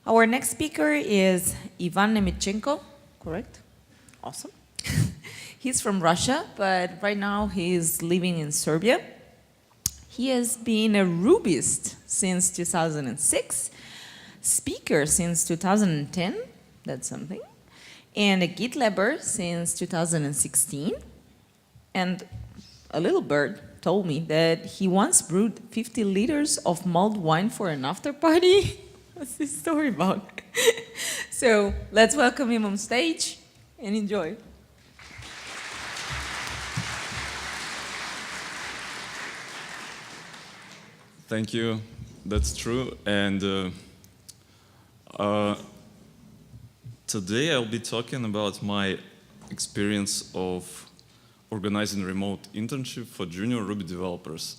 Our next speaker is Ivan Nemytchenko, correct? Awesome. He's from Russia, but right now he's living in Serbia. He has been a Rubyist since 2006, speaker since 2010, that's something, and a GitLabber since 2016. And a little bird told me that he once brewed 50 liters of mulled wine for an after party. What's this story about? So let's welcome him on stage and enjoy. Thank you. That's true. And today I'll be talking about my experience of organizing remote internship for junior Ruby developers.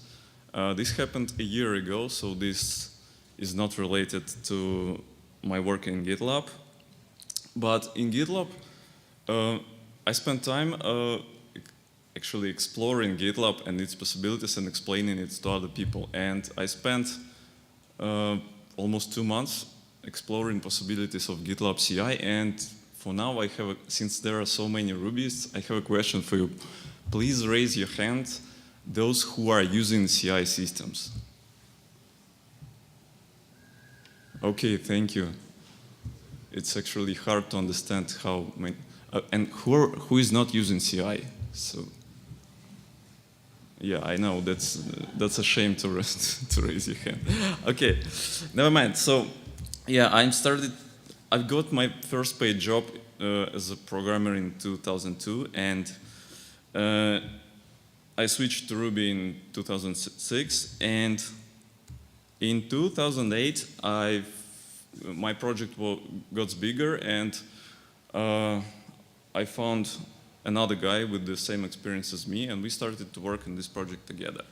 This happened a year ago, so this is not related to my work in GitLab. But in GitLab, I spent time actually exploring GitLab and its possibilities and explaining it to other people. And I spent almost 2 months exploring possibilities of GitLab CI. And for now, since there are so many Rubyists, I have a question for you. Please raise your hand, those who are using CI systems. Okay, thank you. It's actually hard to understand how many, and who is not using CI. So, yeah, I know that's a shame to raise your hand. Okay, never mind. So, yeah, I've got my first paid job as a programmer in 2002, and I switched to Ruby in 2006, and in 2008 my project got bigger, and I found another guy with the same experience as me, and we started to work on this project together.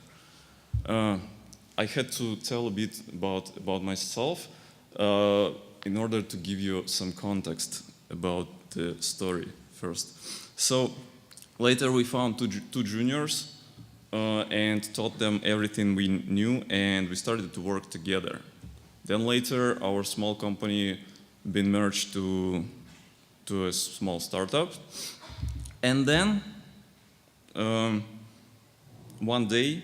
I had to tell a bit about myself in order to give you some context about the story first. So later we found two juniors and taught them everything we knew, and we started to work together. Then later our small company been merged to a small startup. And then one day,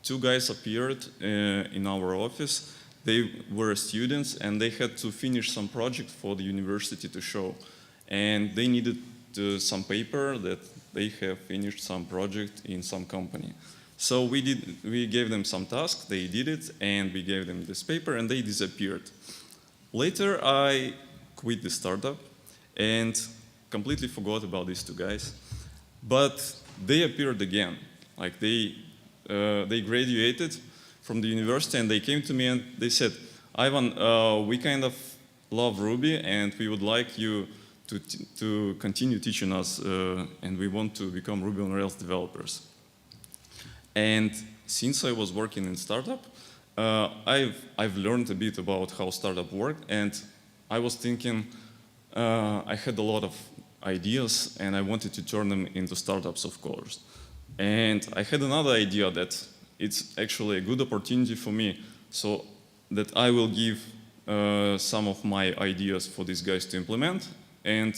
two guys appeared in our office. They were students and they had to finish some project for the university to show. And they needed some paper that they have finished some project in some company. So we gave them some task, they did it, and we gave them this paper, and they disappeared. Later, I quit the startup and completely forgot about these two guys. But they appeared again. Like they graduated from the university, and they came to me and they said, Ivan, we kind of love Ruby, and we would like you to continue teaching us, and we want to become Ruby on Rails developers. And since I was working in startup, I've learned a bit about how startup work, and I was thinking I had a lot of ideas, and I wanted to turn them into startups, of course. And I had another idea that it's actually a good opportunity for me, so that I will give some of my ideas for these guys to implement, and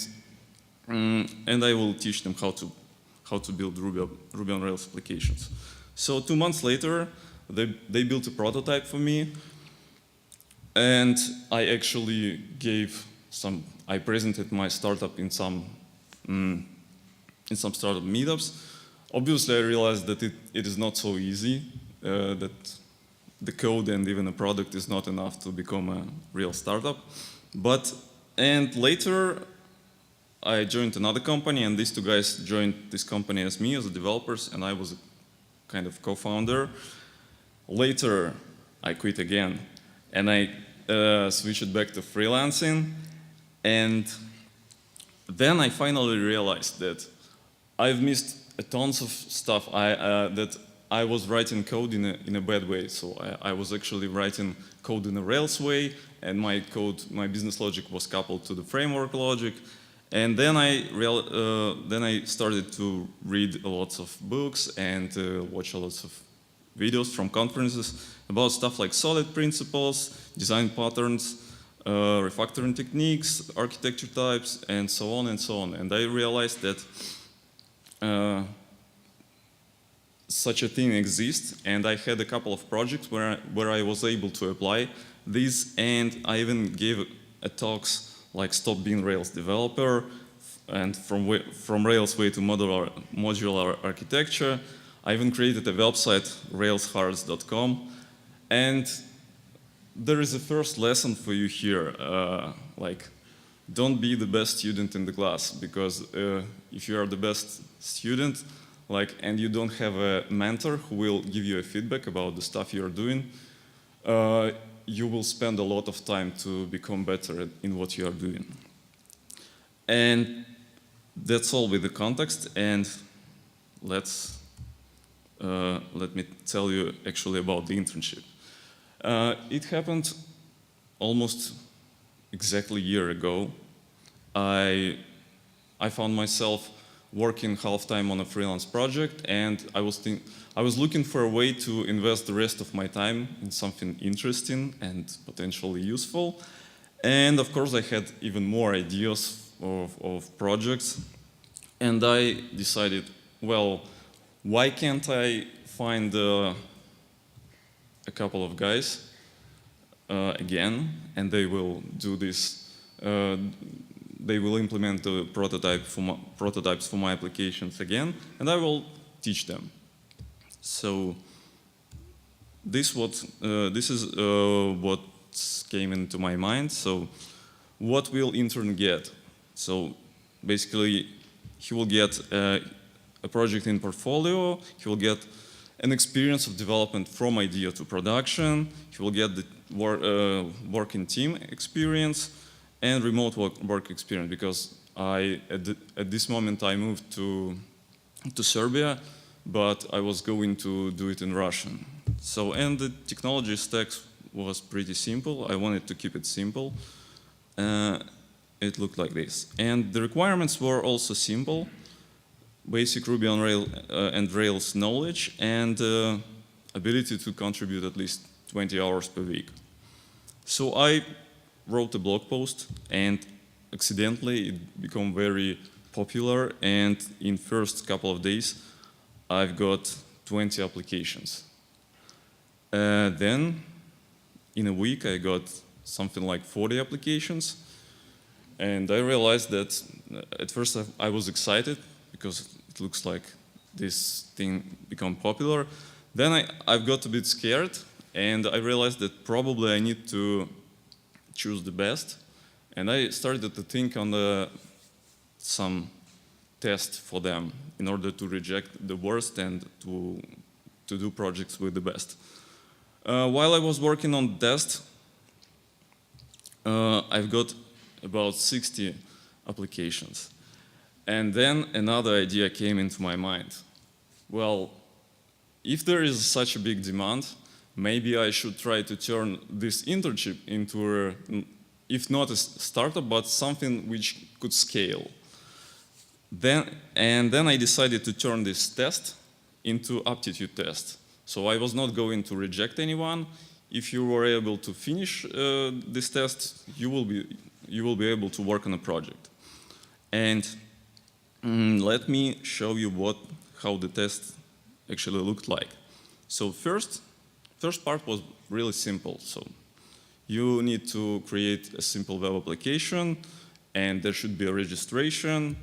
I will teach them how to build Ruby on Rails applications. So 2 months later, they built a prototype for me, and I actually I presented my startup in some startup meetups. Obviously, I realized that it is not so easy, that the code and even a product is not enough to become a real startup. And later, I joined another company, and these two guys joined this company as me, as developers, and I was a kind of co-founder. Later, I quit again, and I switched back to freelancing. And then I finally realized that I've missed tons of stuff that I was writing code in a bad way. So I was actually writing code in a Rails way, and my business logic was coupled to the framework logic. And then I started to read lots of books and watch lots of videos from conferences about stuff like solid principles, design patterns, refactoring techniques, architecture types, and so on and so on. And I realized that such a thing exists, and I had a couple of projects where I was able to apply this, and I even gave talks like Stop Being Rails Developer, and from Rails way to modular architecture. I even created a website, railshearts.com, and there is a first lesson for you here, like, don't be the best student in the class, because if you are the best student, like, and you don't have a mentor who will give you a feedback about the stuff you are doing, you will spend a lot of time to become better in what you are doing. And that's all with the context, and let me tell you actually about the internship. It happened almost exactly a year ago. I found myself working half-time on a freelance project, and I was looking for a way to invest the rest of my time in something interesting and potentially useful. And of course, I had even more ideas of projects, and I decided, well, why can't I find a couple of guys again, and they will do this. They will implement the prototypes for my applications again, and I will teach them. So this is what came into my mind. So what will intern get? So basically, he will get a project in portfolio. He will get an experience of development from idea to production. He will get the working team experience and remote work experience, because at this moment I moved to Serbia, but I was going to do it in Russian. So, and the technology stack was pretty simple. I wanted to keep it simple. It looked like this. And the requirements were also simple: basic Ruby on Rails and Rails knowledge, and ability to contribute at least 20 hours per week. So I wrote a blog post, and accidentally it became very popular, and in first couple of days I've got 20 applications. Then in a week I got something like 40 applications, and I realized that at first I was excited because it looks like this thing become popular. Then I've got a bit scared, and I realized that probably I need to choose the best, and I started to think on some test for them in order to reject the worst and to do projects with the best. While I was working on the test, I've got about 60 applications. And then another idea came into my mind. Well, if there is such a big demand, maybe I should try to turn this internship into, if not a startup, but something which could scale. Then I decided to turn this test into aptitude test. So I was not going to reject anyone. If you were able to finish this test, you will be able to work on a project. And let me show you how the test actually looked like. So first part was really simple. So you need to create a simple web application, and there should be a registration.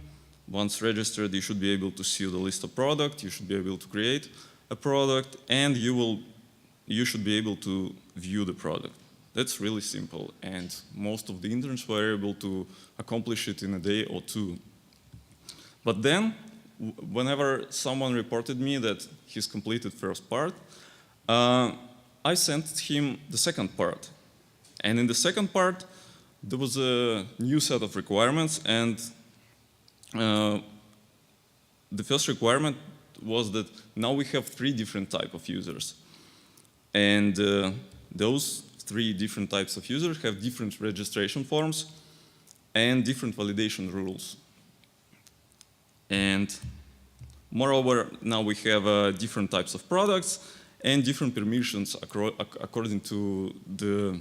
Once registered, you should be able to see the list of products. You should be able to create a product, and you should be able to view the product. That's really simple, and most of the interns were able to accomplish it in a day or two. But then, whenever someone reported me that he's completed first part, I sent him the second part. And in the second part, there was a new set of requirements, and the first requirement was that now we have 3 different types of users. And those 3 different types of users have different registration forms and different validation rules. And moreover, now we have different types of products and different permissions according to the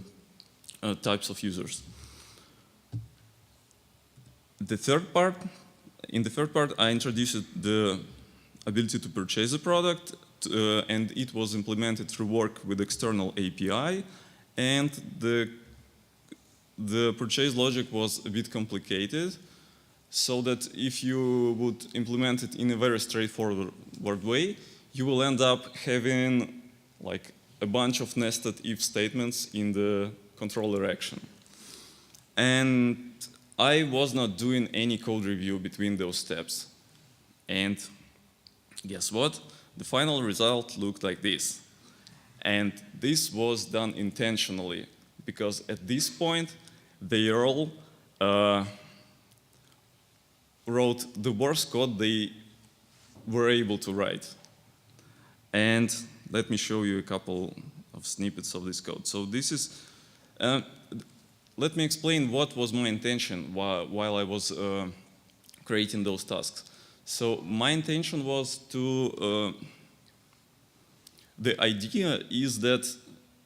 types of users. In the third part, I introduced the ability to purchase a product, and it was implemented through work with external API, and the purchase logic was a bit complicated, so that if you would implement it in a very straightforward way, you will end up having like a bunch of nested if statements in the controller action. And I was not doing any code review between those steps. And guess what? The final result looked like this. And this was done intentionally, because at this point, they all wrote the worst code they were able to write. And let me show you a couple of snippets of this code. So this is, let me explain what was my intention while I was creating those tasks. So my intention was to, the idea is that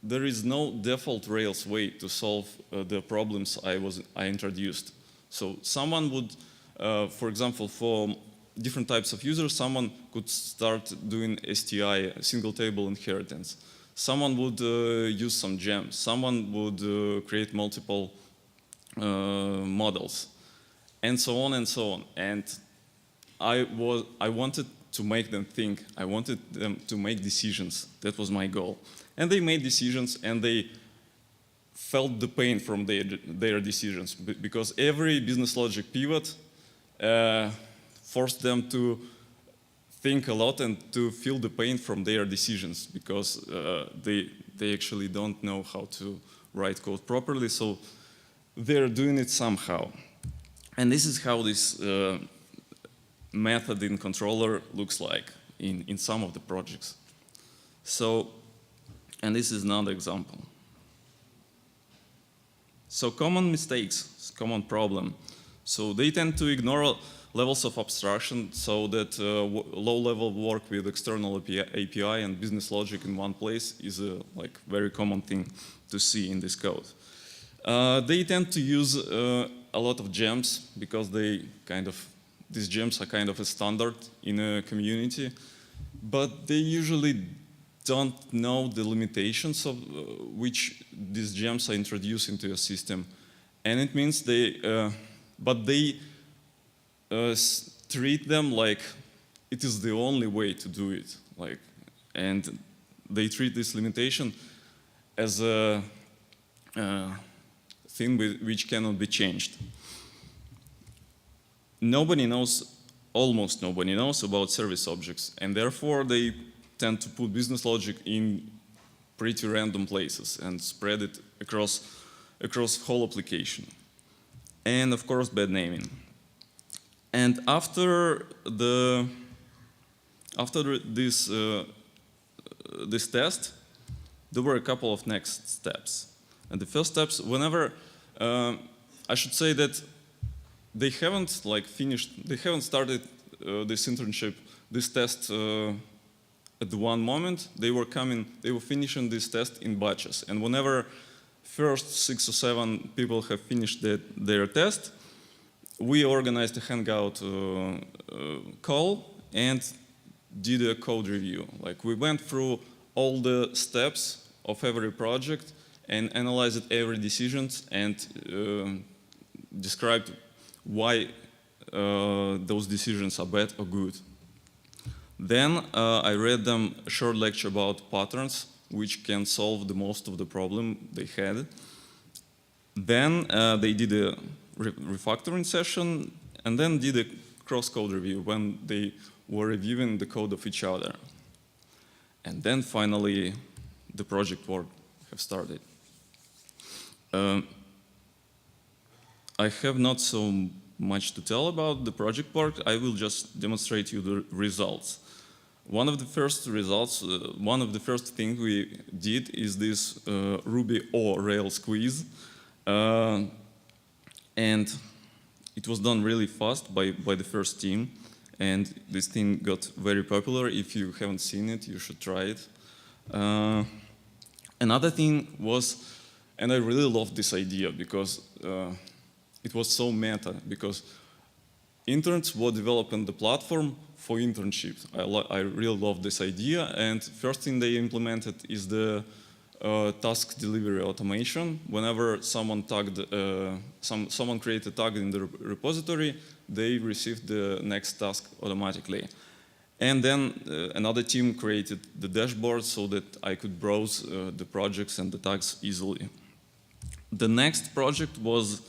there is no default Rails way to solve the problems I introduced. So someone would, for example, for different types of users, someone could start doing STI, single table inheritance. Someone would use some gems. Someone would create multiple models, and so on and so on. And I wanted to make them think. I wanted them to make decisions. That was my goal. And they made decisions, and they felt the pain from their decisions, because every business logic pivot forced them to think a lot and to feel the pain from their decisions, because they actually don't know how to write code properly, so they're doing it somehow. And this is how this method in controller looks like in some of the projects. So, and this is another example. So common mistakes, common problem. So they tend to ignore levels of abstraction, so that low-level work with external API and business logic in one place is a very common thing to see in this code. They tend to use a lot of gems, because these gems are kind of a standard in a community, but they usually don't know the limitations of which these gems are introduced into a system. And it means they treat them like it is the only way to do it. And they treat this limitation as a thing which cannot be changed. Almost nobody knows about service objects, and therefore they tend to put business logic in pretty random places and spread it across whole application. And of course, bad naming. And after this test, there were a couple of next steps. And the first steps, whenever I should say that they haven't started this internship, this test at the one moment. They were finishing this test in batches. And whenever first 6 or 7 people have finished their test, we organized a Hangout call and did a code review. We went through all the steps of every project and analyzed every decision and described why those decisions are bad or good. Then I read them a short lecture about patterns, which can solve the most of the problem they had. Then they did a refactoring session, and then did a cross-code review when they were reviewing the code of each other. And then finally, the project work have started. I have not so much to tell about the project work. I will just demonstrate you the results. One of the first things we did is this Ruby or Rails quiz. And it was done really fast by the first team. And this thing got very popular. If you haven't seen it, you should try it. Another thing was, and I really loved this idea because it was so meta, because interns were developing the platform for internships. I really love this idea, and first thing they implemented is the task delivery automation. Whenever someone someone created a tag in the repository, they received the next task automatically. And then another team created the dashboard so that I could browse the projects and the tags easily. The next project was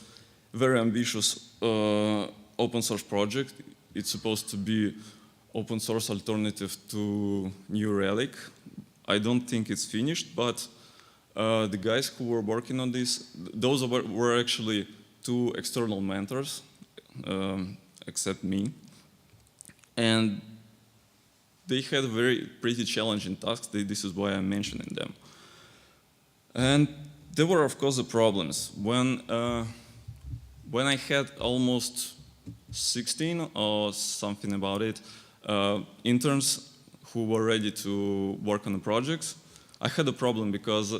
very ambitious open source project. It's supposed to be open source alternative to New Relic. I don't think it's finished, but the guys who were working on this, those were actually two external mentors, except me. And they had very pretty challenging tasks. This is why I'm mentioning them. And there were, of course, the problems. When I had almost 16 or something about it, interns who were ready to work on the projects, I had a problem because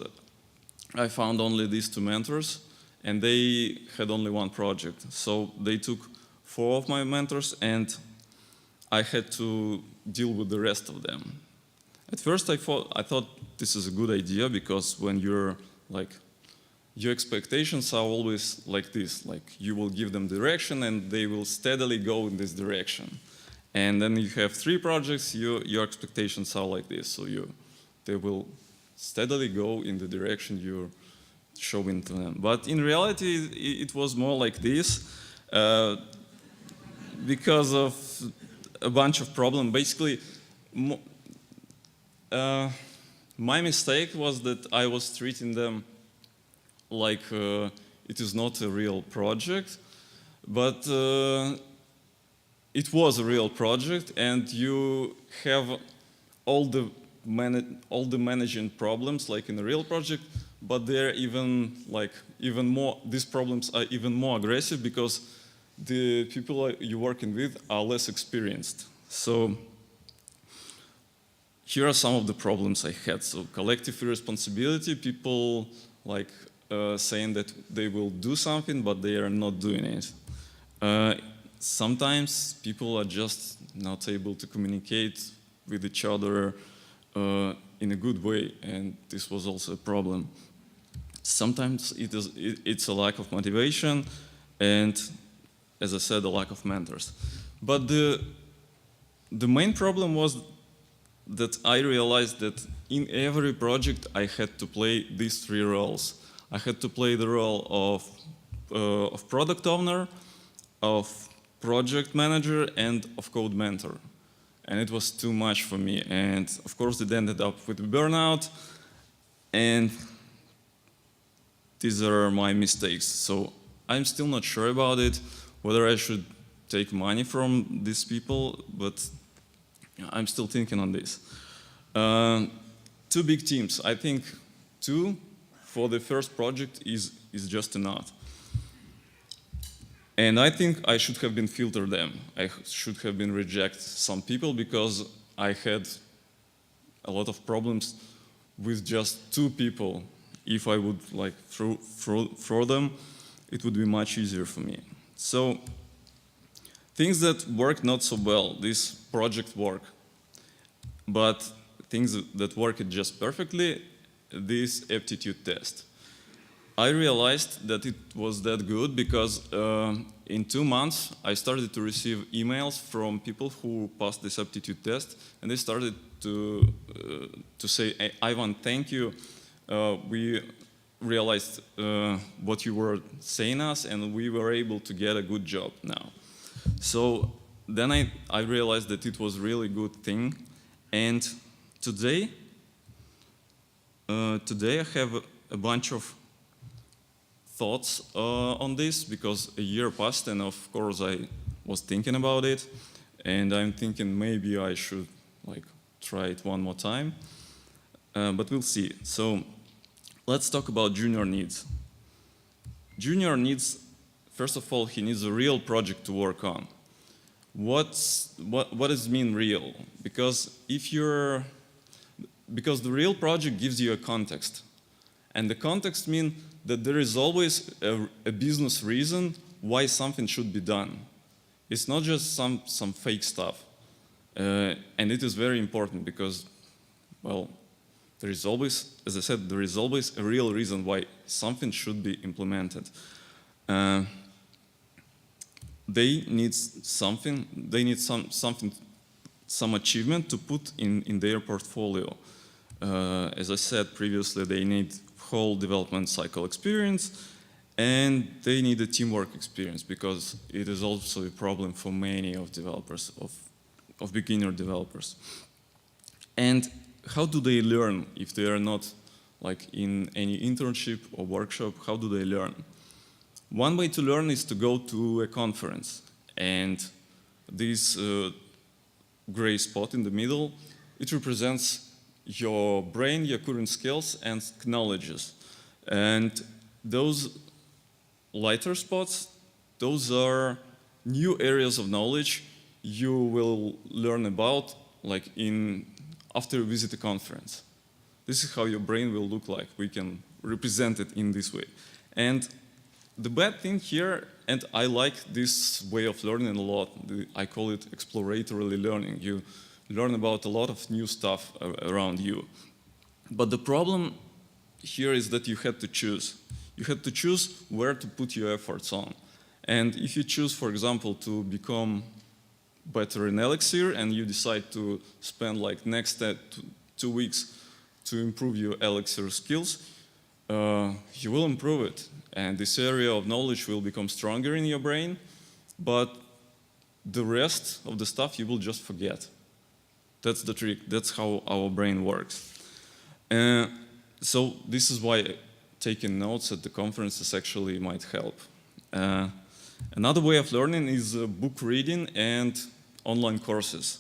I found only these two mentors and they had only one project. So they took 4 of my mentors and I had to deal with the rest of them. At first I thought this is a good idea because when you're like, your expectations are always like this, like you will give them direction and they will steadily go in this direction. And then you have 3 projects, your expectations are like this, so they will steadily go in the direction you're showing to them. But in reality, it was more like this because of a bunch of problems. Basically, my mistake was that I was treating them like it is not a real project, but it was a real project, and you have all the managing problems like in a real project, but they're even more. These problems are even more aggressive because the people you're working with are less experienced. So here are some of the problems I had. So collective irresponsibility, people like saying that they will do something, but they are not doing it. Sometimes people are just not able to communicate with each other in a good way, and this was also a problem. Sometimes it's a lack of motivation, and as I said, a lack of mentors. But the main problem was that I realized that in every project I had to play these 3 roles. I had to play the role of product owner, of project manager, and of code mentor. And it was too much for me. And of course it ended up with burnout. And these are my mistakes. So I'm still not sure about it, whether I should take money from these people, but I'm still thinking on this. 2 big teams. I think 2 for the first project is just enough. And I think I should have been filtered them. I should have been reject some people because I had a lot of problems with just 2 people. If I would like throw them, it would be much easier for me. So things that work not so well, this project work, but things that work just perfectly, this aptitude test. I realized that it was that good because in 2 months I started to receive emails from people who passed this aptitude test, and they started to say, hey, Ivan, thank you. We realized what you were saying us, and we were able to get a good job now. So then I realized that it was really good thing, and today I have a bunch of thoughts on this because a year passed, and of course I was thinking about it, and I'm thinking maybe I should like try it one more time, but we'll see. So let's talk about junior needs. Junior needs, first of all, he needs a real project to work on. What does it mean real? Because the real project gives you a context, and the context means that there is always a business reason why something should be done. It's not just some fake stuff. And it is very important because, well, there is always, as I said, there is always a real reason why something should be implemented. They need something, some achievement to put in their portfolio. As I said previously, they need whole development cycle experience, and they need a teamwork experience because it is also a problem for many of developers, of beginner developers. And how do they learn if they are not like in any internship or workshop? How do they learn? One way to learn is to go to a conference, and this gray spot in the middle, it represents your brain, your current skills and knowledges. And those lighter spots, those are new areas of knowledge you will learn about like after you visit a conference. This is how your brain will look like. We can represent it in this way. And the bad thing here, and I like this way of learning a lot, I call it exploratory learning. You learn about a lot of new stuff around you. But the problem here is that you had to choose. You had to choose where to put your efforts on. And if you choose, for example, to become better in Elixir and you decide to spend like next 2 weeks to improve your Elixir skills, you will improve it. And this area of knowledge will become stronger in your brain, but the rest of the stuff you will just forget. That's the trick. That's how our brain works. So this is why taking notes at the conferences actually might help. Another way of learning is book reading and online courses.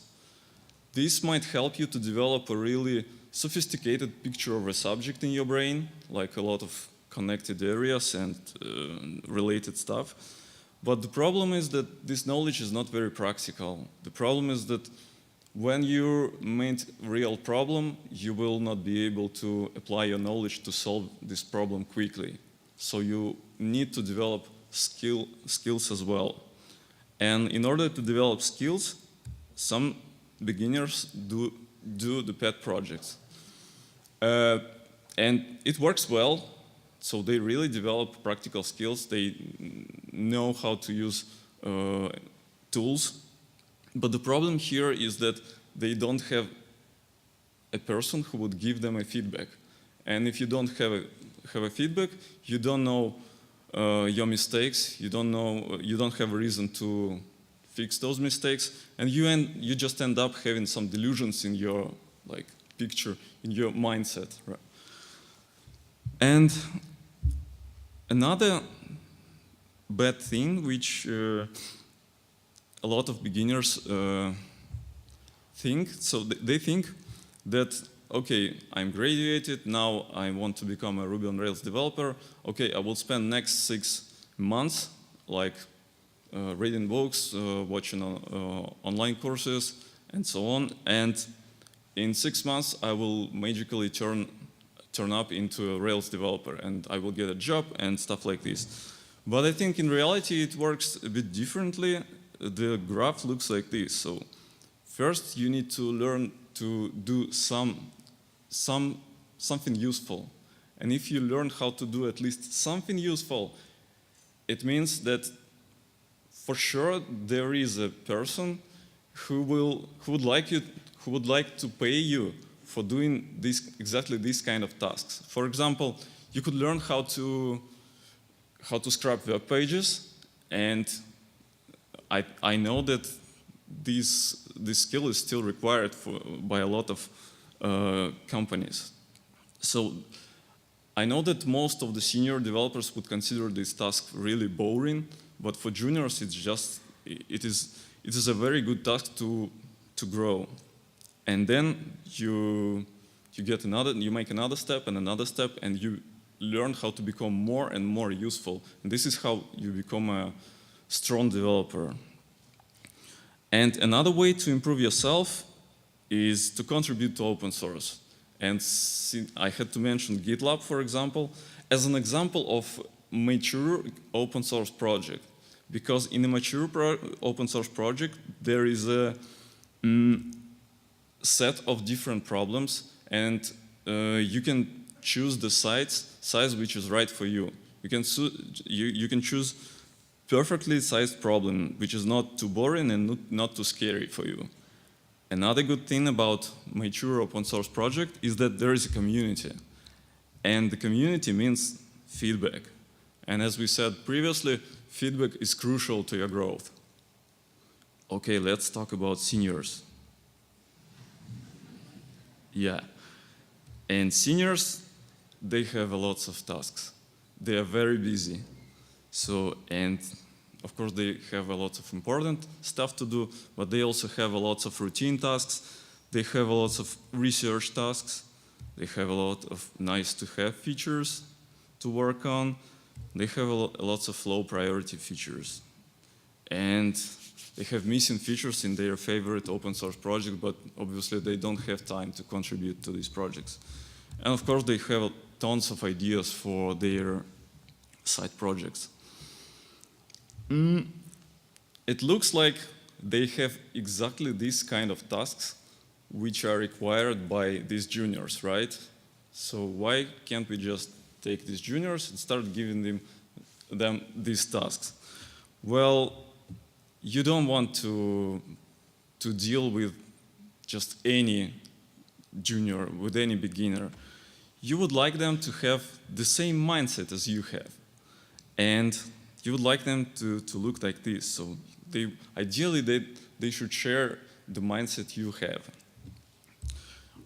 This might help you to develop a really sophisticated picture of a subject in your brain, like a lot of connected areas and related stuff. But the problem is that this knowledge is not very practical. The problem is that when you meet a real problem, you will not be able to apply your knowledge to solve this problem quickly. So you need to develop skills as well. And in order to develop skills, some beginners do the pet projects. And it works well. So they really develop practical skills. They know how to use tools. But the problem here is that they don't have a person who would give them a feedback. And if you don't have a feedback, you don't know your mistakes. You don't have a reason to fix those mistakes, and you just end up having some delusions in your picture, in your mindset. Right? And another bad thing which a lot of beginners think, so they think that, okay, I'm graduated, now I want to become a Ruby on Rails developer. Okay, I will spend next 6 months reading books, watching online courses, and so on. And in 6 months, I will magically turn up into a Rails developer, and I will get a job and stuff like this. But I think in reality, it works a bit differently. The graph looks like this. So first, you need to learn to do something useful. And if you learn how to do at least something useful, it means that for sure there is a person who would like to pay you for doing exactly this kind of tasks. For example, you could learn how to scrap web pages, and I know that this skill is still required by a lot of companies. So I know that most of the senior developers would consider this task really boring, but for juniors, it is a very good task to grow. And then you make another step, and you learn how to become more and more useful. And this is how you become a strong developer. And another way to improve yourself is to contribute to open source. And I had to mention GitLab, for example, as an example of mature open source project. Because in a mature open source project, there is a set of different problems, and you can choose the size which is right for you. You can choose perfectly sized problem, which is not too boring and not too scary for you. Another good thing about mature open source project is that there is a community. And the community means feedback. And as we said previously, feedback is crucial to your growth. Okay, let's talk about seniors. Yeah. And seniors, they have a lots of tasks. They are very busy. So, and of course they have a lot of important stuff to do, but they also have a lot of routine tasks. They have a lot of research tasks. They have a lot of nice to have features to work on. They have lots of low priority features. And they have missing features in their favorite open source project, but obviously they don't have time to contribute to these projects. And of course they have tons of ideas for their side projects. It looks like they have exactly this kind of tasks which are required by these juniors, right? So why can't we just take these juniors and start giving them these tasks? Well, you don't want to deal with just any junior, with any beginner. You would like them to have the same mindset as you have. And you would like them to look like this. So ideally, they should share the mindset you have.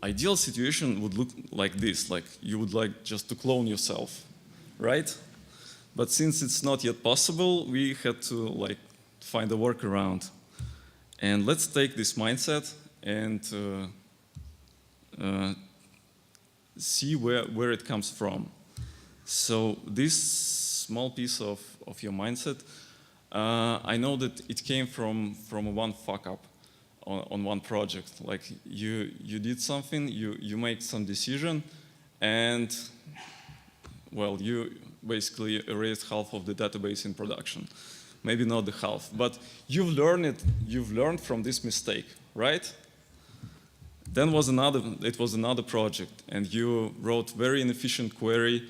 Ideal situation would look like this, like you would like just to clone yourself, right? But since it's not yet possible, we had to find a workaround. And let's take this mindset and see where it comes from. So this small piece of your mindset, I know that it came from one fuck up on one project. Like you did something, you make some decision, and well, you basically erased half of the database in production. Maybe not the half, but you've learned from this mistake, right? Then it was another project, and you wrote very inefficient query,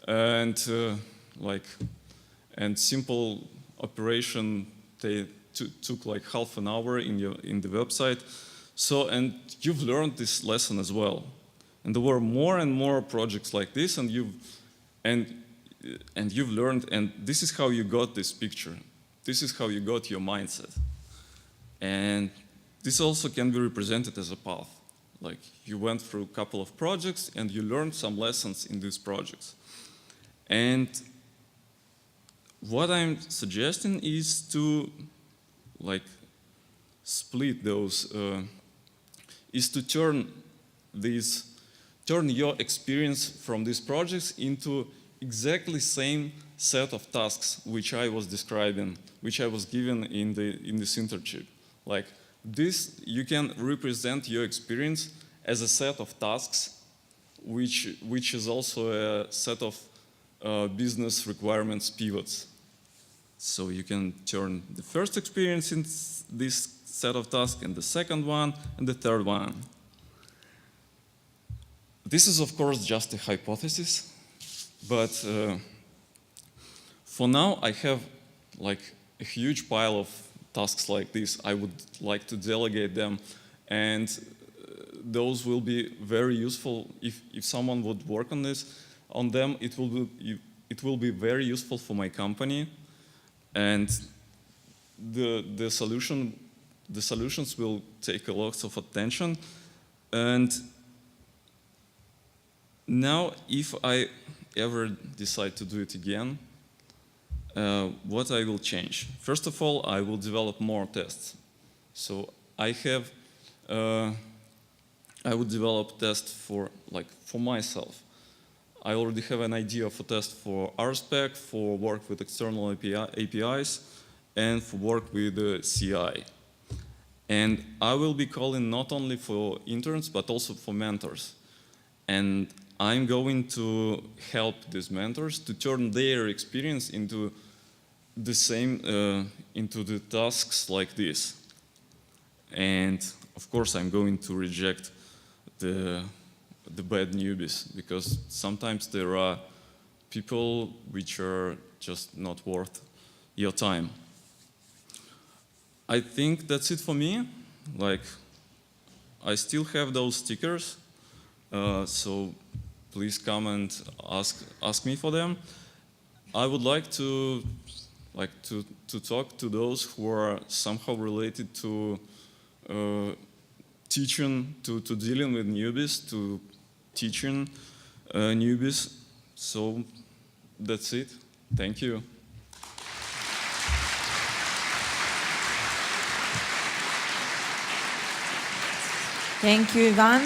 and simple operation. They took like half an hour in the website. So, and you've learned this lesson as well. And there were more and more projects like this, and you've learned, and this is how you got this picture. This is how you got your mindset. And this also can be represented as a path. Like you went through a couple of projects and you learned some lessons in these projects. And what I'm suggesting is to split those, is to turn your experience from these projects into exactly same set of tasks which I was describing, which I was given in this internship. Like this, you can represent your experience as a set of tasks, which is also a set of business requirements pivots. So you can turn the first experience in this set of tasks, and the second one, and the third one. This is, of course, just a hypothesis, but for now, I have like a huge pile of tasks like this. I would like to delegate them, and those will be very useful if someone would work on them. It will be very useful for my company, and the solutions will take a lot of attention. And now, if I ever decide to do it again, what I will change? First of all, I will develop more tests. So I would develop tests for myself. I already have an idea of a test for RSpec, for work with external APIs, and for work with CI. And I will be calling not only for interns, but also for mentors. And I'm going to help these mentors to turn their experience into the same into the tasks like this. And of course, I'm going to reject the bad newbies, because sometimes there are people which are just not worth your time. I think that's it for me. Like, I still have those stickers, so please come and ask me for them. I would like to talk to those who are somehow related to teaching, to dealing with newbies, to teaching newbies. So that's it. Thank you. Thank you, Ivan.